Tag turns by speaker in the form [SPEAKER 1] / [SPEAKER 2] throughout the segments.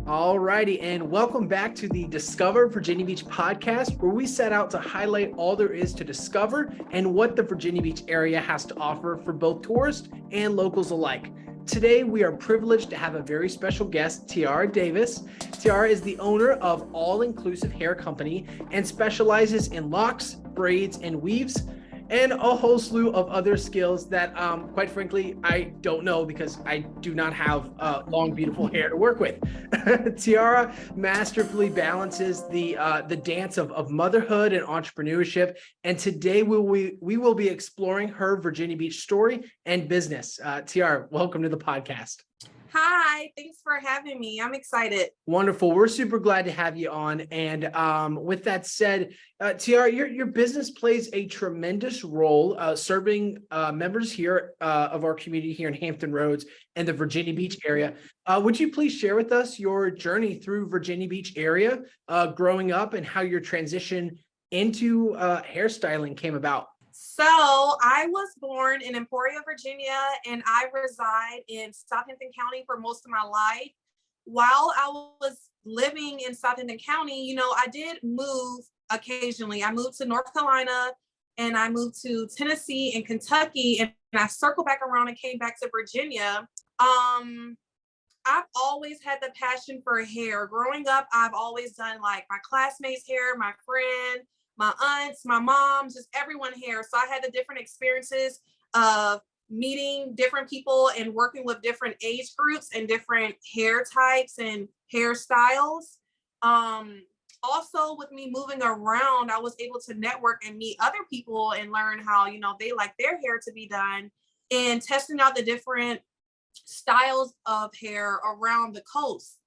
[SPEAKER 1] All righty, and welcome back to the Discover Virginia Beach podcast, where we set out to highlight all there is to discover and what the Virginia Beach area has to offer for both tourists and locals alike. Today, we are privileged to have a very special guest, Tiara Davis. Tiara is the owner of All Inclusive Hair Company and specializes in locks, braids, and weaves, and a whole slew of other skills that, quite frankly, I don't know because I do not have long, beautiful hair to work with. Tiara masterfully balances the dance of motherhood and entrepreneurship, and today we will be exploring her Virginia Beach story and business. Tiara, welcome to the podcast.
[SPEAKER 2] Hi, thanks for having me. I'm excited.
[SPEAKER 1] Wonderful. We're super glad to have you on. And with that said, Tiara, your business plays a tremendous role serving members here of our community here in Hampton Roads and the Virginia Beach area. Would you please share with us your journey through Virginia Beach area, growing up, and how your transition into hairstyling came about?
[SPEAKER 2] So I was born in Emporia, Virginia, and I reside in Southampton County for most of my life. While I was living in Southampton County, I did move occasionally. I moved to North Carolina and I moved to Tennessee and Kentucky, and I circled back around and came back to Virginia. I've always had the passion for hair. Growing up, I've always done like my classmates' hair, my friend, my aunts, my moms, just everyone here. So I had the different experiences of meeting different people and working with different age groups and different hair types and hairstyles. Also with me moving around, I was able to network and meet other people and learn how, they like their hair to be done, and testing out the different styles of hair around the coast.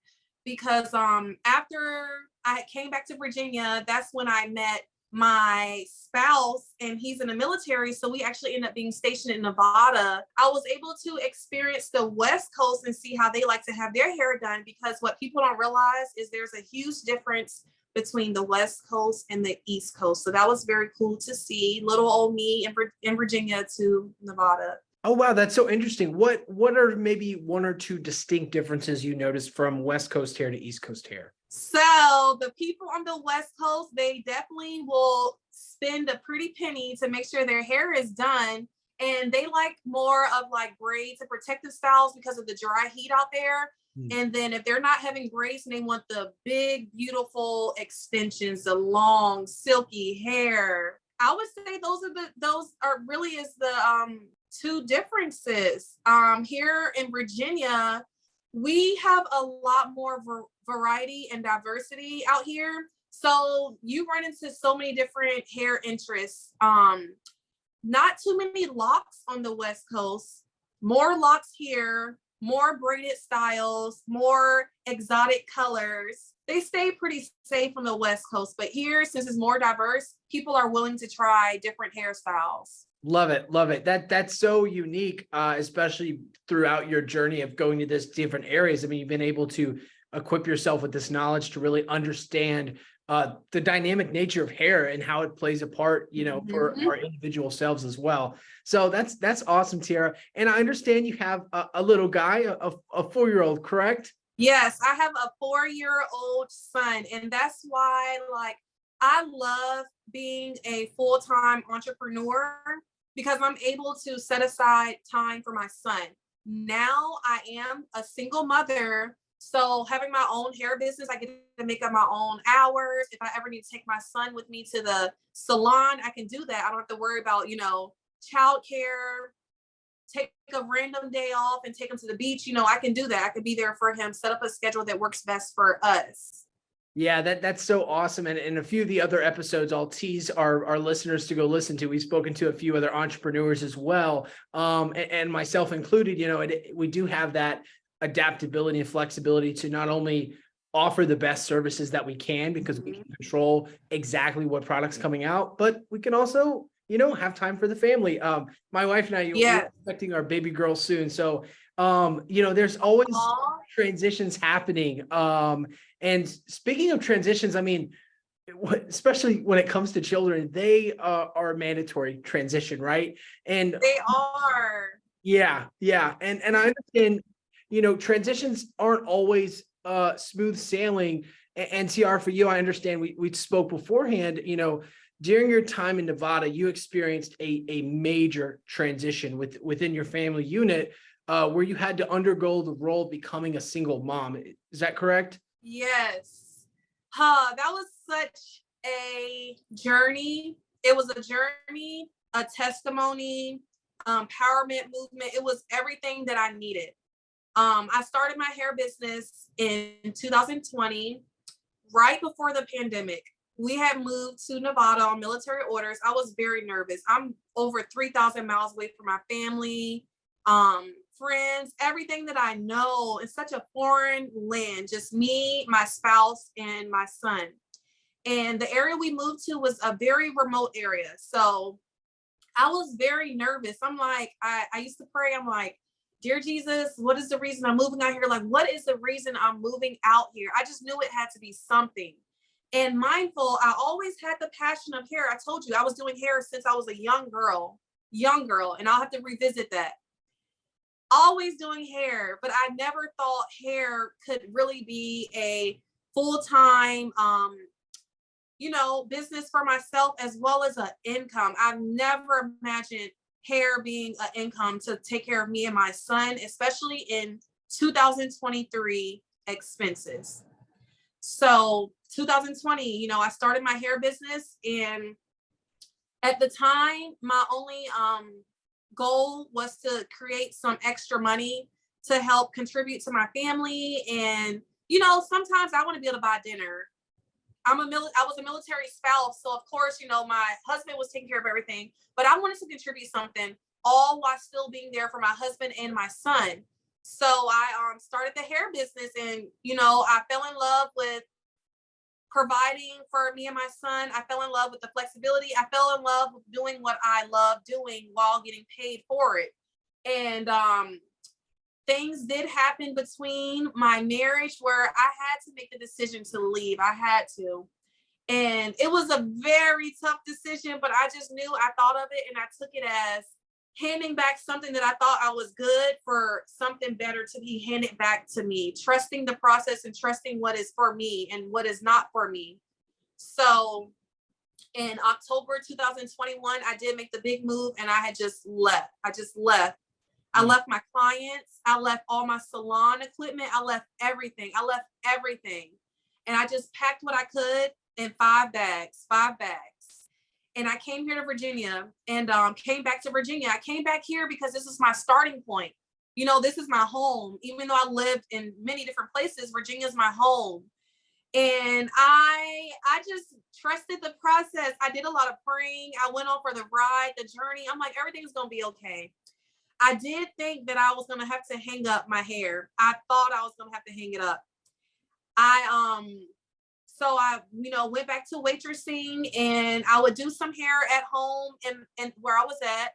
[SPEAKER 2] Because after I came back to Virginia, that's when I met my spouse, and he's in the military. So we actually ended up being stationed in Nevada. I was able to experience the West Coast and see how they like to have their hair done, because what people don't realize is there's a huge difference between the West Coast and the East Coast. So that was very cool to see. Little old me in Virginia to Nevada.
[SPEAKER 1] Oh, wow. That's so interesting. What are maybe one or two distinct differences you noticed from West Coast hair to East Coast hair?
[SPEAKER 2] So the people on the West Coast, they definitely will spend a pretty penny to make sure their hair is done. And they like more of like braids and protective styles because of the dry heat out there. And then if they're not having braids and they want the big, beautiful extensions, the long, silky hair, I would say those are really is the two differences. Here in Virginia, we have a lot more variety and diversity out here. So you run into so many different hair interests. Not too many locks on the West Coast, more locks here, more braided styles, more exotic colors. They stay pretty safe on the West Coast, but here, since it's more diverse, people are willing to try different hairstyles.
[SPEAKER 1] Love it. Love it. That's so unique, especially throughout your journey of going to this different areas. I mean, you've been able to equip yourself with this knowledge to really understand the dynamic nature of hair and how it plays a part, for our individual selves as well. So that's awesome, Tiara. And I understand you have a little guy, a 4-year-old, correct?
[SPEAKER 2] Yes, I have a 4-year-old son, and that's why, I love being a full-time entrepreneur, because I'm able to set aside time for my son. Now I am a single mother, so having my own hair business, I get to make up my own hours. If I ever need to take my son with me to the salon, I can do that. I don't have to worry about, childcare, take a random day off and take him to the beach. I can do that. I can be there for him, set up a schedule that works best for us.
[SPEAKER 1] Yeah, that's so awesome. And in a few of the other episodes, I'll tease our listeners to go listen to. We've spoken to a few other entrepreneurs as well, and myself included. We do have that adaptability and flexibility to not only offer the best services that we can, because we can control exactly what product's coming out, but we can also, have time for the family. My wife and I, we're expecting our baby girl soon. So, there's always transitions happening. And speaking of transitions, I mean, especially when it comes to children, they are a mandatory transition, right? And
[SPEAKER 2] they are.
[SPEAKER 1] Yeah. And I understand, transitions aren't always smooth sailing. And TR, for you, I understand we spoke beforehand, during your time in Nevada, you experienced a major transition within your family unit, where you had to undergo the role of becoming a single mom. Is that correct?
[SPEAKER 2] Yes. That was such a journey. It was a journey, a testimony, empowerment movement. It was everything that I needed. I started my hair business in 2020, right before the pandemic. We had moved to Nevada on military orders. I was very nervous. I'm over 3,000 miles away from my family, friends, everything that I know. It's such a foreign land, just me, my spouse, and my son. And the area we moved to was a very remote area. So I was very nervous. I'm like, I used to pray. I'm like, dear Jesus, what is the reason I'm moving out here? Like, what is the reason I'm moving out here? I just knew it had to be something. And mindful, I always had the passion of hair. I told you I was doing hair since I was a young girl, and I'll have to revisit that. Always doing hair, but I never thought hair could really be a full-time, business for myself as well as an income. I've never imagined hair being an income to take care of me and my son, especially in 2023 expenses. So 2020, I started my hair business, and at the time, my only goal was to create some extra money to help contribute to my family. And, sometimes I want to be able to buy dinner. I was a military spouse. So of course, my husband was taking care of everything, but I wanted to contribute something, all while still being there for my husband and my son. So I started the hair business, and, I fell in love with providing for me and my son. I fell in love with the flexibility. I fell in love with doing what I love doing while getting paid for it. And things did happen between my marriage where I had to make the decision to leave. I had to. And it was a very tough decision, but I just knew, I thought of it and I took it as handing back something that I thought I was good for something better to be handed back to me, trusting the process and trusting what is for me and what is not for me. So in October 2021, I did make the big move, and I had just left. I left my clients. I left all my salon equipment. I left everything. And I just packed what I could in 5 bags. And I came here to Virginia, and came back to Virginia. I came back here because this is my starting point. This is my home. Even though I lived in many different places, Virginia is my home. And I just trusted the process. I did a lot of praying. I went on for the ride, the journey. I'm like, everything's going to be okay. I did think that I was going to have to hang up my hair. I thought I was going to have to hang it up. So I, went back to waitressing, and I would do some hair at home and where I was at,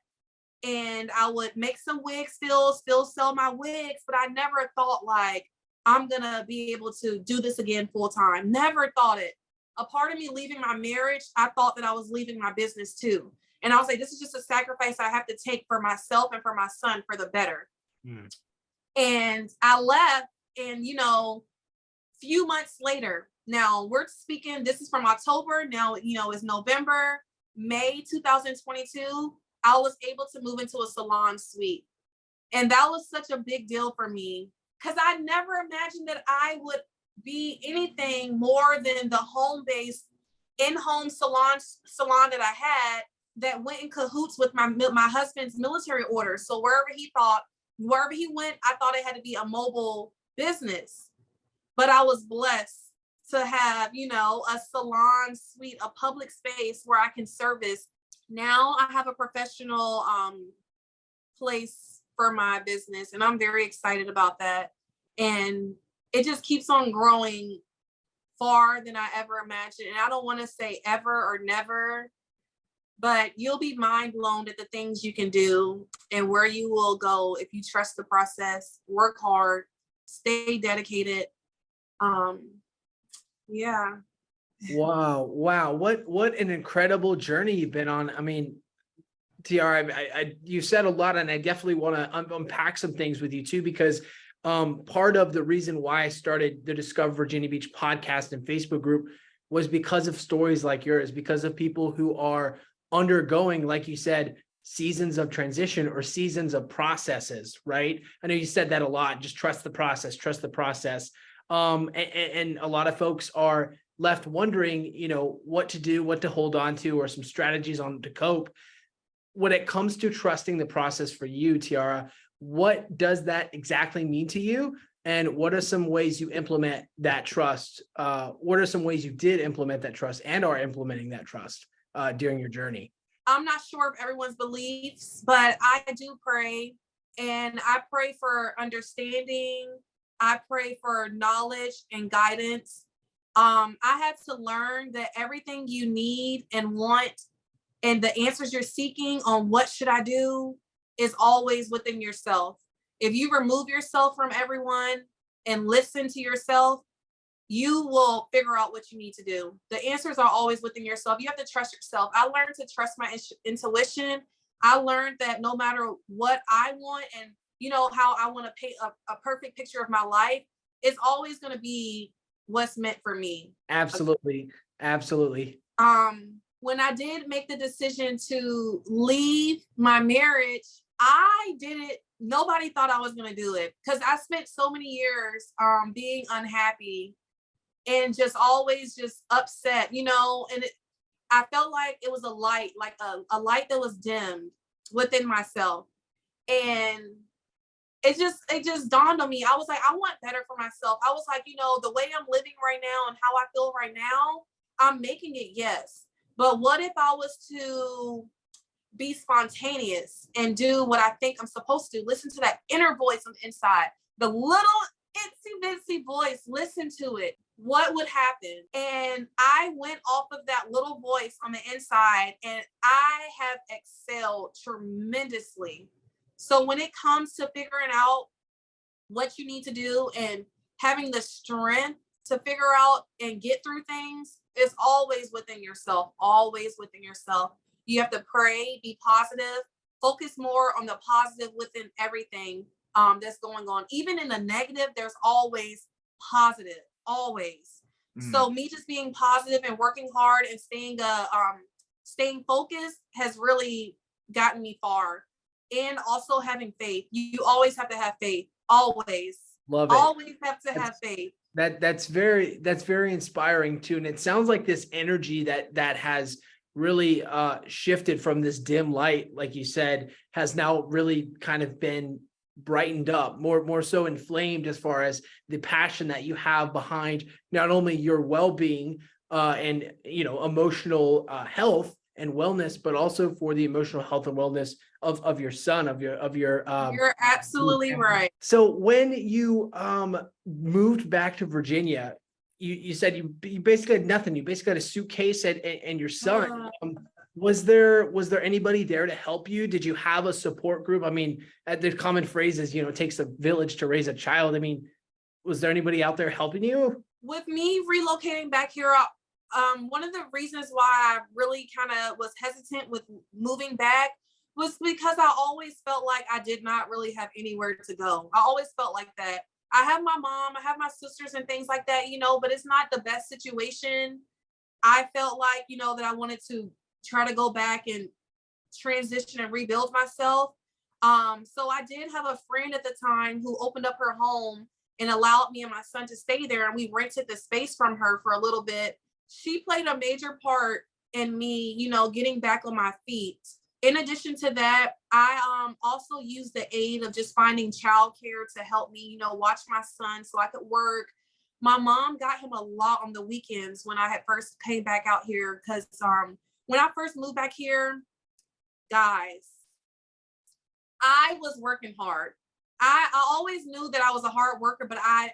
[SPEAKER 2] and I would make some wigs, still sell my wigs, but I never thought like I'm going to be able to do this again full time. Never thought it. A part of me leaving my marriage, I thought that I was leaving my business too. And I was like, this is just a sacrifice I have to take for myself and for my son for the better. Mm. And I left, and, few months later, now we're speaking, this is from October. Now, it's November, May 2022. I was able to move into a salon suite. And that was such a big deal for me, because I never imagined that I would be anything more than the home-based in-home salon that I had, that went in cahoots with my husband's military orders. So wherever he went, I thought it had to be a mobile business. But I was blessed to have, a salon suite, a public space where I can service. Now I have a professional place for my business, and I'm very excited about that. And it just keeps on growing far than I ever imagined. And I don't want to say ever or never, but you'll be mind blown at the things you can do and where you will go if you trust the process, work hard, stay dedicated. Yeah.
[SPEAKER 1] Wow. What an incredible journey you've been on. I mean, Tiara, you said a lot, and I definitely want to unpack some things with you too, because part of the reason why I started the Discover Virginia Beach podcast and Facebook group was because of stories like yours, because of people who are undergoing, like you said, seasons of transition or seasons of processes, right? I know you said that a lot, just trust the process, trust the process. And a lot of folks are left wondering, what to do, what to hold on to, or some strategies on to cope. When it comes to trusting the process for you, Tiara, what does that exactly mean to you? And what are some ways you implement that trust? What are some ways you did implement that trust and are implementing that trust during your journey?
[SPEAKER 2] I'm not sure of everyone's beliefs, but I do pray, and I pray for understanding. I pray for knowledge and guidance. I had to learn that everything you need and want and the answers you're seeking on what should I do is always within yourself. If you remove yourself from everyone and listen to yourself, you will figure out what you need to do. The answers are always within yourself. You have to trust yourself. I learned to trust my intuition. I learned that no matter what I want and how I want to paint a perfect picture of my life, it's always going to be what's meant for me.
[SPEAKER 1] Absolutely. Absolutely.
[SPEAKER 2] When I did make the decision to leave my marriage, I did it. Nobody thought I was going to do it because I spent so many years being unhappy and just always just upset, and I felt like it was a light, like a light that was dimmed within myself. And it just dawned on me. I was like, I want better for myself. I was like, the way I'm living right now and how I feel right now, I'm making it, yes. But what if I was to be spontaneous and do what I think I'm supposed to? Listen to that inner voice on the inside, the little itsy bitsy voice, listen to it. What would happen? And I went off of that little voice on the inside, and I have excelled tremendously. So when it comes to figuring out what you need to do and having the strength to figure out and get through things, it's always within yourself, always within yourself. You have to pray, be positive, focus more on the positive within everything that's going on. Even in the negative, there's always positive, always. So me just being positive and working hard and staying focused has really gotten me far. And also having faith. You always have to have faith. Always.
[SPEAKER 1] Love it.
[SPEAKER 2] Always have to have faith.
[SPEAKER 1] That's very inspiring too. And it sounds like this energy that has really shifted from this dim light, like you said, has now really kind of been brightened up, more so inflamed as far as the passion that you have behind not only your well-being and emotional health and wellness, but also for the emotional health and wellness of your son, of your
[SPEAKER 2] You're absolutely right.
[SPEAKER 1] So when you moved back to Virginia, you said you basically had nothing. You basically had a suitcase and your son. Was there anybody there to help you? Did you have a support group? I mean, the common phrase is, it takes a village to raise a child. I mean, was there anybody out there helping you?
[SPEAKER 2] With me relocating back here, one of the reasons why I really kind of was hesitant with moving back was because I always felt like I did not really have anywhere to go. I always felt like that. I have my mom, I have my sisters and things like that, but it's not the best situation. I felt like, that I wanted to try to go back and transition and rebuild myself. So I did have a friend at the time who opened up her home and allowed me and my son to stay there. And we rented the space from her for a little bit. She played a major part in me, getting back on my feet. In addition to that, I also used the aid of just finding childcare to help me, watch my son so I could work. My mom got him a lot on the weekends when I had first came back out here because when I first moved back here, guys, I was working hard. I always knew that I was a hard worker, but I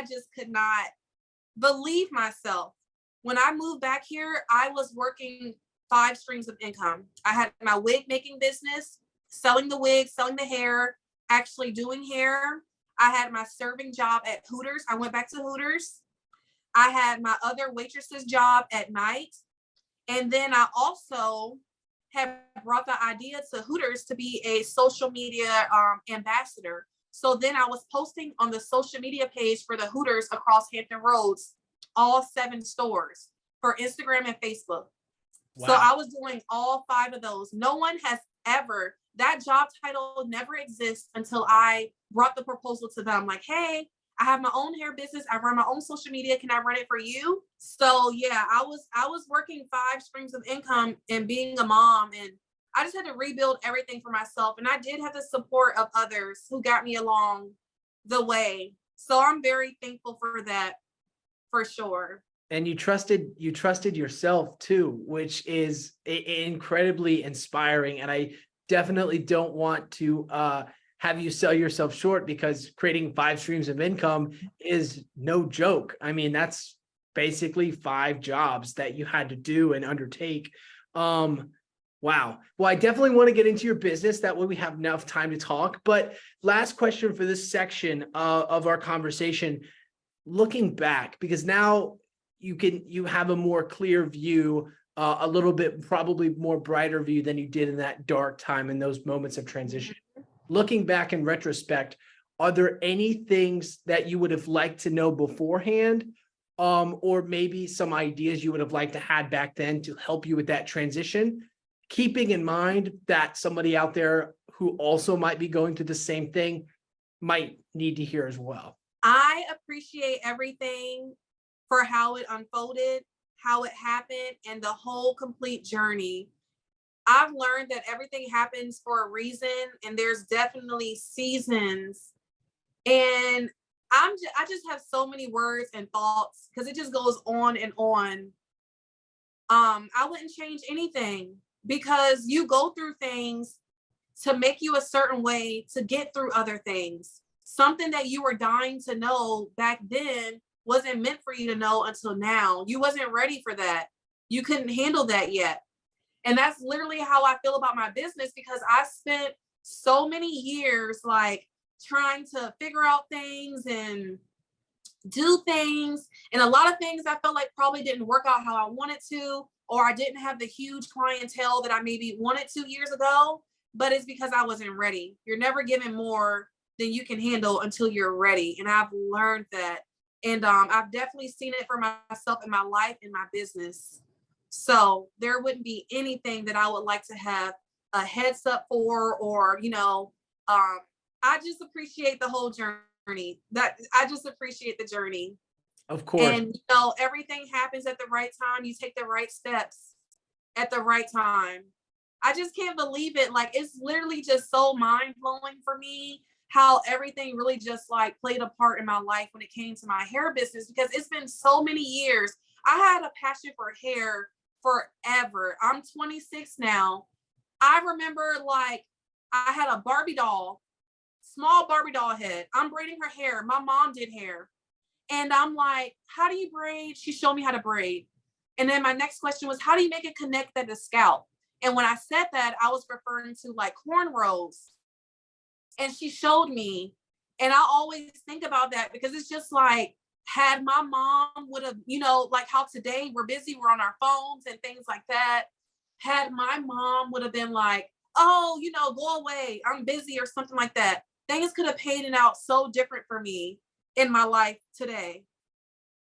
[SPEAKER 2] just could not believe myself. When I moved back here, I was working 5 streams of income. I had my wig making business, selling the wigs, selling the hair, actually doing hair. I had my serving job at Hooters. I went back to Hooters. I had my other waitresses job at night. And then I also had brought the idea to Hooters to be a social media ambassador. So then I was posting on the social media page for the Hooters across Hampton Roads, all 7 stores for Instagram and Facebook. Wow. So I was doing all 5 of those. No one has ever, that job title never exists until I brought the proposal to them. Like, hey, I have my own hair business. I run my own social media. Can I run it for you? So yeah, I was working 5 streams of income and being a mom, and I just had to rebuild everything for myself. And I did have the support of others who got me along the way. So I'm very thankful for that, for sure.
[SPEAKER 1] And you trusted yourself too, which is incredibly inspiring. And I definitely don't want to have you sell yourself short, because creating 5 streams of income is no joke. I mean, that's basically 5 jobs that you had to do and undertake. Wow. Well, I definitely want to get into your business. That way we have enough time to talk. But last question for this section of our conversation, looking back, because now you have a more clear view, a little bit, probably more brighter view than you did in that dark time, in those moments of transition. Looking back in retrospect, are there any things that you would have liked to know beforehand, or maybe some ideas you would have liked to have back then to help you with that transition, keeping in mind that somebody out there who also might be going through the same thing might need to hear as well?
[SPEAKER 2] I appreciate everything for how it unfolded, how it happened, and the whole complete journey. I've learned that everything happens for a reason, and there's definitely seasons. And I just have so many words and thoughts, because it just goes on and on. I wouldn't change anything, because you go through things to make you a certain way to get through other things. Something that you were dying to know back then wasn't meant for you to know until now. You wasn't ready for that. You couldn't handle that yet. And that's literally how I feel about my business, because I spent so many years like trying to figure out things and do things. And a lot of things I felt like probably didn't work out how I wanted to, or I didn't have the huge clientele that I maybe wanted 2 years ago, but it's because I wasn't ready. You're never given more than you can handle until you're ready. And I've learned that. And I've definitely seen it for myself in my life, in my business. So there wouldn't be anything that I would like to have a heads up for, or, I just appreciate the whole journey. That I just appreciate the journey.
[SPEAKER 1] Of course.
[SPEAKER 2] And, everything happens at the right time. You take the right steps at the right time. I just can't believe it. Like, it's literally just so mind blowing for me how everything really just like played a part in my life when it came to my hair business, because it's been so many years. I had a passion for hair forever. I'm 26 now. I remember like I had a Barbie doll, small Barbie doll head. I'm braiding her hair. My mom did hair. And I'm like, how do you braid? She showed me how to braid. And then my next question was, how do you make it connect at the scalp? And when I said that, I was referring to like cornrows. And she showed me. And I always think about that, because it's just like, had my mom would have, like how today we're busy, we're on our phones and things like that. Had my mom would have been like, oh, go away, I'm busy, or something like that, things could have paid out so different for me in my life today.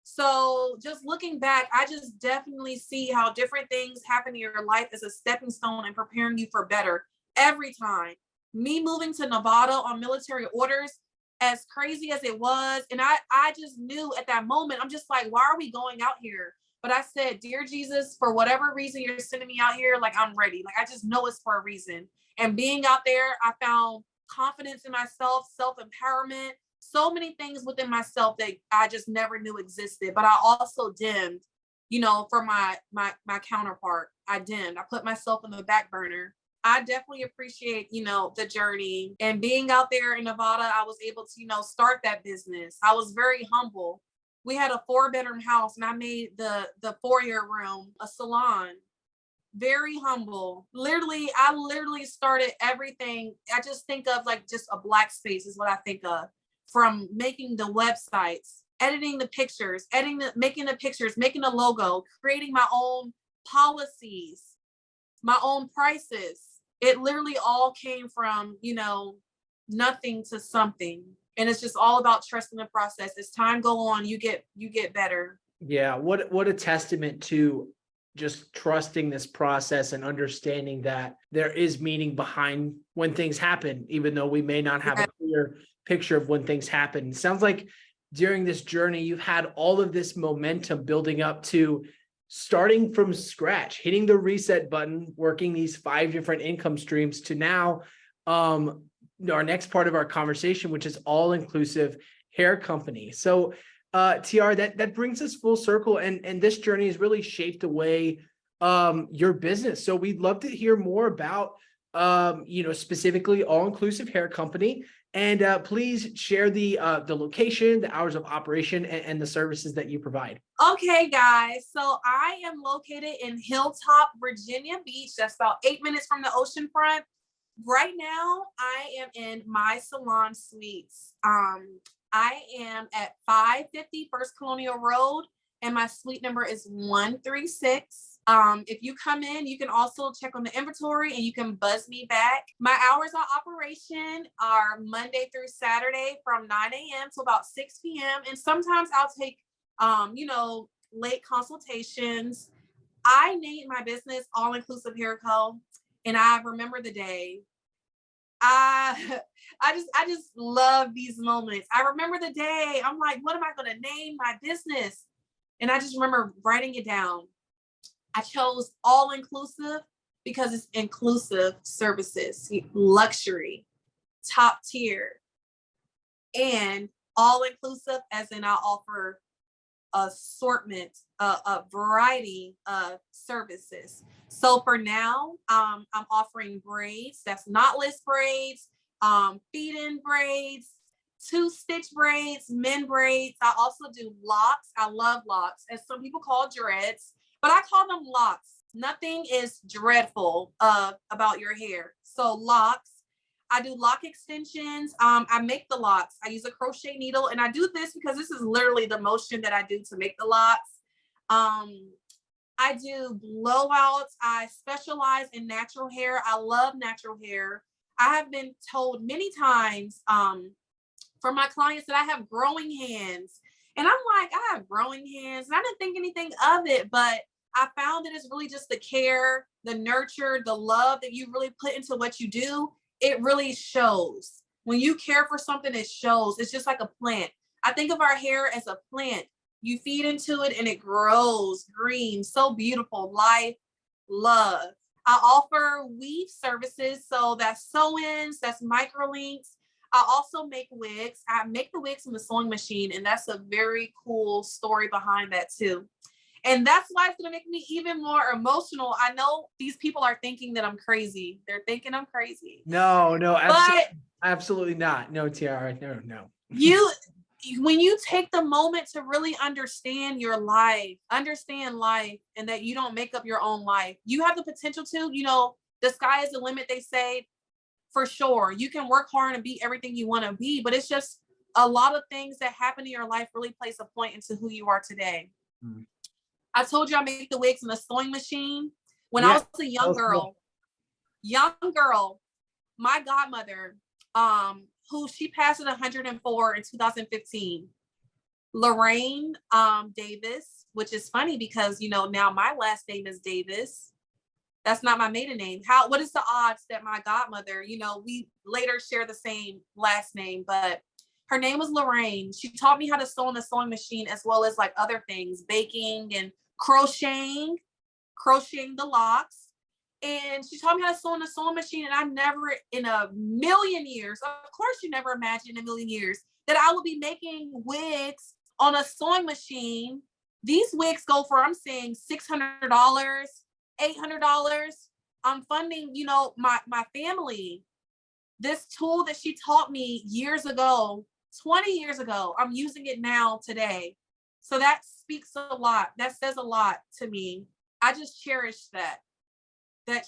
[SPEAKER 2] So just looking back, I just definitely see how different things happen in your life as a stepping stone and preparing you for better every time. Me moving to Nevada on military orders, as crazy as it was, and I just knew at that moment, I'm just like, why are we going out here? But I said, dear Jesus, for whatever reason you're sending me out here, like, I'm ready. Like, I just know it's for a reason. And being out there, I found confidence in myself, self-empowerment, so many things within myself that I just never knew existed. But I also dimmed, for my counterpart. I dimmed. I put myself on the back burner. I definitely appreciate, the journey, and being out there in Nevada, I was able to, start that business. I was very humble. We had a 4-bedroom house, and I made the foyer room a salon. Very humble. I literally started everything. I just think of like just a black space is what I think of, from making the websites, editing the pictures, making the pictures, making the logo, creating my own policies, my own prices. It literally all came from, nothing to something. And it's just all about trusting the process. As time go on, you get better.
[SPEAKER 1] Yeah, what a testament to just trusting this process and understanding that there is meaning behind when things happen, even though we may not have a clear picture of when things happen. It sounds like during this journey, you've had all of this momentum building up to starting from scratch, hitting the reset button, working these 5 different income streams to now our next part of our conversation, which is all-inclusive hair company. So Tiara, that brings us full circle, and this journey has really shaped the way your business. So we'd love to hear more about specifically all-inclusive hair company, and please share the location, the hours of operation, and the services that you provide.
[SPEAKER 2] Okay, guys. So I am located in Hilltop, Virginia Beach. That's about 8 minutes from the ocean front. Right now, I am in my salon suites. I am at 550 First Colonial Road, and my suite number is 136. If you come in, you can also check on the inventory and you can buzz me back. My hours of operation are Monday through Saturday from 9 a.m. to about 6 p.m. And sometimes I'll take, late consultations. I named my business All Inclusive Hair Co. And I remember the day. I just love these moments. I remember the day. I'm like, what am I going to name my business? And I just remember writing it down. I chose all inclusive because it's inclusive services, luxury, top tier, and all inclusive as in I offer assortment, a variety of services. So for now, I'm offering braids, that's knotless braids, feed-in braids, 2-stitch braids, men braids. I also do locks. I love locks, as some people call dreads, but I call them locks. Nothing is dreadful about your hair. So locks. I do lock extensions. I make the locks. I use a crochet needle, and I do this because this is literally the motion that I do to make the locks. I do blowouts. I specialize in natural hair. I love natural hair. I have been told many times from my clients that I have growing hands. And I'm like, I have growing hands. And I didn't think anything of it, but I found that it's really just the care, the nurture, the love that you really put into what you do. It really shows. When you care for something, it shows. It's just like a plant. I think of our hair as a plant. You feed into it and it grows green, so beautiful, life, love. I offer weave services. So that's sew-ins, that's microlinks. I also make wigs. I make the wigs in the sewing machine, and that's a very cool story behind that too. And that's why it's going to make me even more emotional. I know these people are thinking that I'm crazy. They're thinking I'm crazy.
[SPEAKER 1] No, absolutely not. No, Tiara, no.
[SPEAKER 2] When you take the moment to really understand your life, understand life, and that you don't make up your own life, you have the potential to, the sky is the limit, they say, for sure. You can work hard and be everything you want to be, but it's just a lot of things that happen in your life really place a point into who you are today. Mm. I told you I make the wigs in a sewing machine. When I was a young girl, my godmother, who she passed at 104 in 2015, Lorraine Davis, which is funny because, now my last name is Davis. That's not my maiden name. What is the odds that my godmother, we later share the same last name, but her name was Lorraine. She taught me how to sew on the sewing machine, as well as like other things, baking and crocheting the locks. And she taught me how to sew on the sewing machine. And I never in a million years, of course you never imagined in a million years, that I would be making wigs on a sewing machine. These wigs go for, I'm saying, $600, $800. I'm funding, my family. This tool that she taught me years ago, 20 years ago, I'm using it now today. So that speaks a lot. That says a lot to me. I just cherish that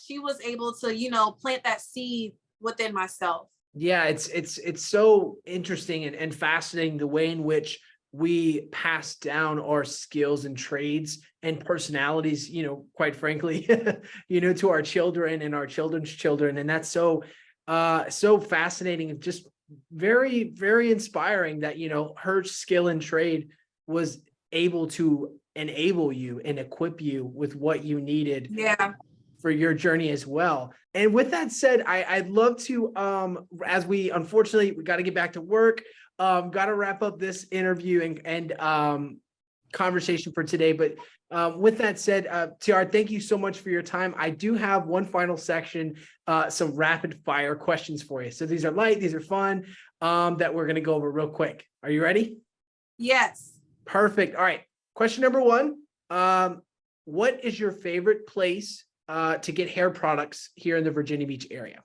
[SPEAKER 2] she was able to, plant that seed within myself.
[SPEAKER 1] Yeah, it's so interesting and fascinating the way in which we pass down our skills and trades and personalities, quite frankly, to our children and our children's children. And that's so So fascinating and just very, very inspiring that, her skill and trade was able to enable you and equip you with what you needed
[SPEAKER 2] Yeah.
[SPEAKER 1] for your journey as well. And with that said, I'd love to, as we unfortunately we got to get back to work, got to wrap up this interview and conversation for today. But with that said, Tiara, thank you so much for your time. I do have one final section, some rapid fire questions for you. So these are light, these are fun, that we're going to go over real quick. Are you ready?
[SPEAKER 2] Yes.
[SPEAKER 1] Perfect. All right. Question number one. What is your favorite place to get hair products here in the Virginia Beach area?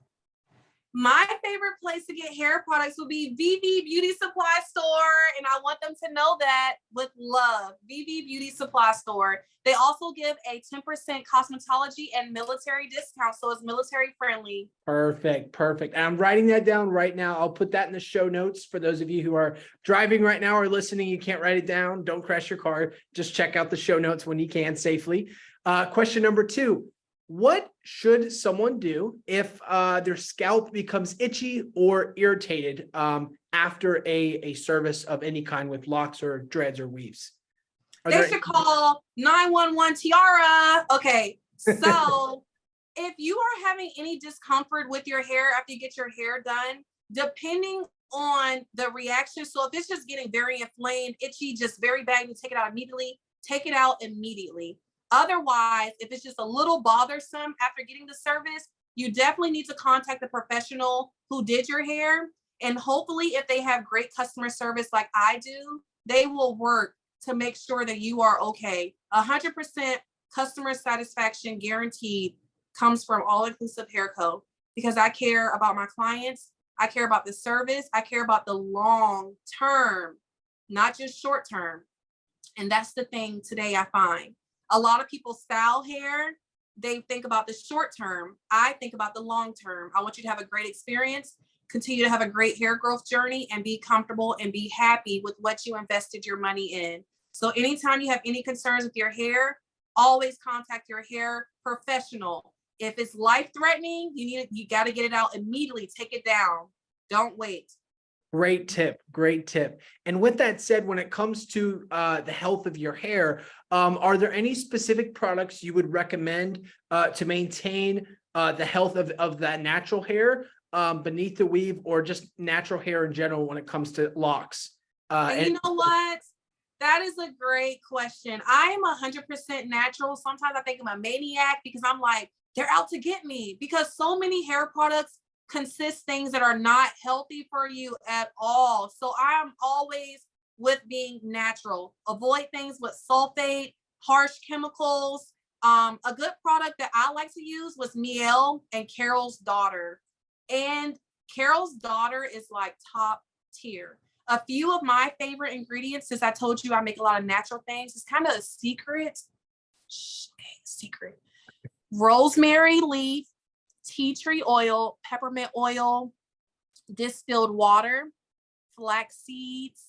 [SPEAKER 2] My favorite place to get hair products would be VV Beauty Supply Store, and I want them to know that with love. VV Beauty Supply Store. They also give a 10% cosmetology and military discount, so it's military friendly.
[SPEAKER 1] Perfect. Perfect. And I'm writing that down right now. I'll put that in the show notes for those of you who are driving right now or listening. You can't write it down. Don't crash your car. Just check out the show notes when you can safely. Question number two. What should someone do if their scalp becomes itchy or irritated after a service of any kind with locks or dreads or weaves?
[SPEAKER 2] They should call 911 Tiara. Okay, so if you are having any discomfort with your hair after you get your hair done, depending on the reaction, so if it's just getting very inflamed, itchy, just very bad, you take it out immediately, take it out immediately. Otherwise, if it's just a little bothersome after getting the service, you definitely need to contact the professional who did your hair. And hopefully, if they have great customer service like I do, they will work to make sure that you are okay. 100% customer satisfaction guaranteed comes from All Inclusive Hair Co. Because I care about my clients. I care about the service. I care about the long term, not just short term. And that's the thing today I find. A lot of people style hair. They think about the short term. I think about the long term. I want you to have a great experience, continue to have a great hair growth journey, and be comfortable and be happy with what you invested your money in. So anytime you have any concerns with your hair, always contact your hair professional. If it's life-threatening, you got to get it out immediately. Take it down. Don't wait.
[SPEAKER 1] Great tip. Great tip. And with that said, when it comes to the health of your hair, are there any specific products you would recommend to maintain the health of that natural hair beneath the weave, or just natural hair in general when it comes to locks?
[SPEAKER 2] And you know what? That is a great question. I am 100% natural. Sometimes I think I'm a maniac because I'm like, they're out to get me, because so many hair products consist things that are not healthy for you at all. So I'm always with being natural. Avoid things with sulfate, harsh chemicals. A good product that I like to use was Miel and Carol's Daughter. And Carol's Daughter is like top tier. A few of my favorite ingredients, since I told you I make a lot of natural things, it's kind of a secret. Secret. Rosemary leaf, tea tree oil, peppermint oil, distilled water, flax seeds,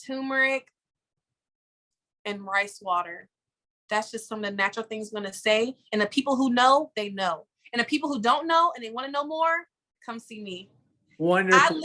[SPEAKER 2] turmeric, and rice water. That's just some of the natural things I'm going to say. And the people who know, they know. And the people who don't know and they want to know more, come see me.
[SPEAKER 1] Wonderful.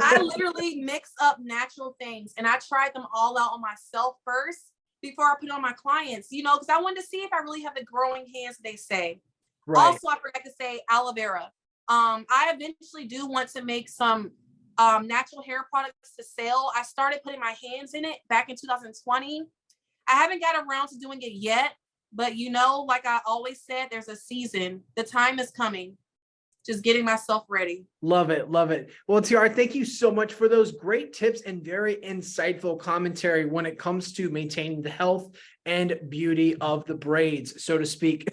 [SPEAKER 2] I literally mix up natural things, and I tried them all out on myself first before I put it on my clients, because I wanted to see if I really have the growing hands they say. Right. Also, I forgot to say aloe vera. I eventually do want to make some natural hair products to sell. I started putting my hands in it back in 2020. I haven't got around to doing it yet, but like I always said, there's a season. The time is coming. Just getting myself ready.
[SPEAKER 1] Love it. Love it. Well, Tiara, thank you so much for those great tips and very insightful commentary when it comes to maintaining the health and beauty of the braids, so to speak.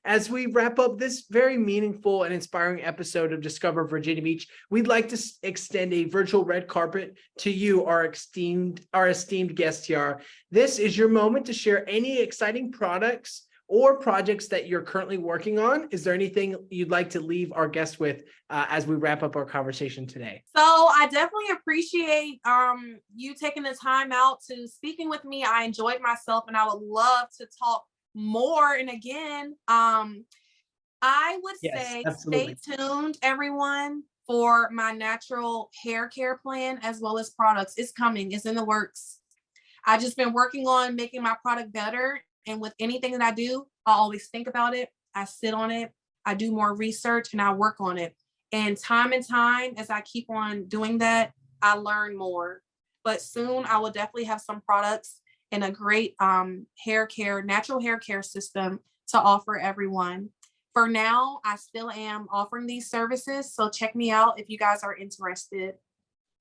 [SPEAKER 1] As we wrap up this very meaningful and inspiring episode of Discover Virginia Beach, we'd like to extend a virtual red carpet to you, our esteemed guest, Tiara. This is your moment to share any exciting products or projects that you're currently working on. Is there anything you'd like to leave our guests with as we wrap up our conversation today?
[SPEAKER 2] So I definitely appreciate you taking the time out to speaking with me. I enjoyed myself, and I would love to talk more. And again, I would
[SPEAKER 1] Yes,
[SPEAKER 2] say stay
[SPEAKER 1] absolutely.
[SPEAKER 2] tuned, everyone, for my natural hair care plan as well as products. It's coming, it's in the works. I just been working on making my product better. And with anything that I do, I always think about it. I sit on it. I do more research and I work on it. And time, as I keep on doing that, I learn more. But soon I will definitely have some products and a great hair care, natural hair care system to offer everyone. For now, I still am offering these services. So check me out if you guys are interested.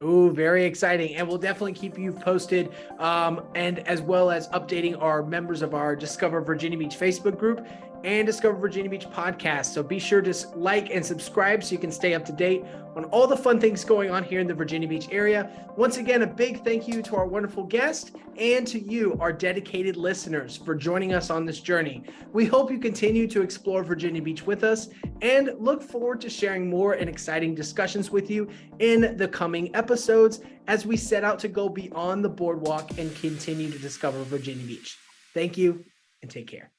[SPEAKER 1] Ooh, very exciting. And we'll definitely keep you posted, and as well as updating our members of our Discover Virginia Beach Facebook group and Discover Virginia Beach podcast. So be sure to like and subscribe so you can stay up to date on all the fun things going on here in the Virginia Beach area. Once again, a big thank you to our wonderful guest and to you, our dedicated listeners, for joining us on this journey. We hope you continue to explore Virginia Beach with us and look forward to sharing more and exciting discussions with you in the coming episodes as we set out to go beyond the boardwalk and continue to discover Virginia Beach. Thank you and take care.